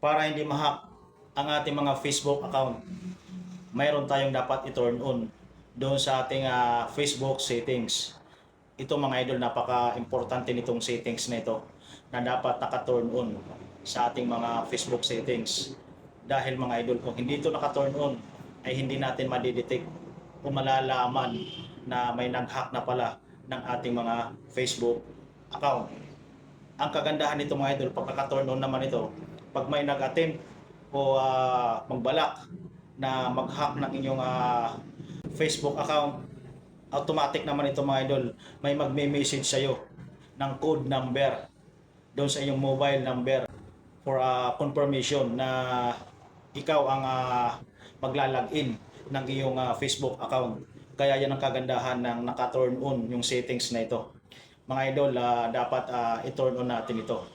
para hindi ma-hack ang ating mga Facebook account, mayroon tayong dapat i-turn on doon sa ating Facebook settings. Ito mga idol, napaka-importante nitong settings na ito na dapat naka-turn on sa ating mga Facebook settings. Dahil mga idol, kung hindi ito naka-turn on, ay hindi natin madidetect o malalaman na may nag-hack na pala ng ating mga Facebook account. Ang kagandahan nito mga idol, pag naka-turn on naman ito, pag may nag-attempt o magbalak na mag-hack ng inyong Facebook account, automatic naman ito mga idol, may magme-message sa'yo ng code number doon sa iyong mobile number for confirmation na ikaw ang magla-login ng iyong Facebook account. Kaya yan ang kagandahan ng naka-turn on yung settings na ito. Mga idol, dapat i-turn on natin ito.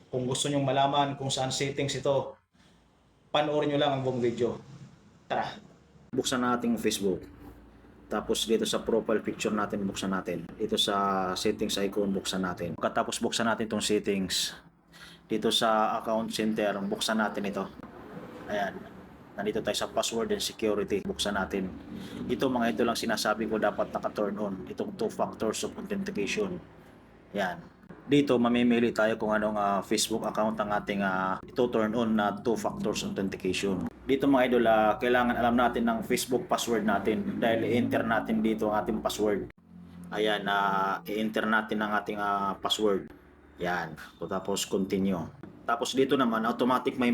Kung gusto nyong malaman kung saan settings ito, panoorin nyo lang ang buong video. Tara! Buksan natin yung Facebook. Tapos dito sa profile picture natin, buksan natin. Dito sa settings icon, buksan natin. Katapos buksan natin itong settings. Dito sa account center, buksan natin ito. Ayan. Nandito tayo sa password and security. Buksan natin. Ito mga ito lang sinasabi ko dapat naka-turn on. Itong 2 factors of authentication. Ayan. Dito mamimili tayo kung anong Facebook account ang ating ito turn on na 2 factors authentication. Dito mga idol, kailangan alam natin ng Facebook password natin dahil i-enter natin dito ang ating password. Ayan, i-enter natin ang ating password. Yan. Tapos continue. Tapos dito naman automatic may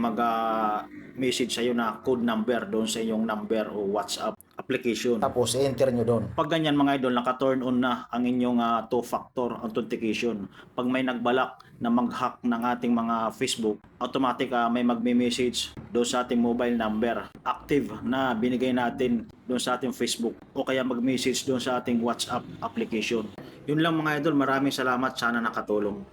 message sa iyo na code number doon sa iyong number o WhatsApp application. Tapos i-enter nyo doon. Pag ganyan mga idol, naka-turn on na ang inyong 2-factor authentication. Pag may nagbalak na mag-hack ng ating mga Facebook, automatic may magme-message doon sa ating mobile number active na binigay natin doon sa ating Facebook o kaya mag-message doon sa ating WhatsApp application. Yun lang mga idol, maraming salamat, sana nakatulong.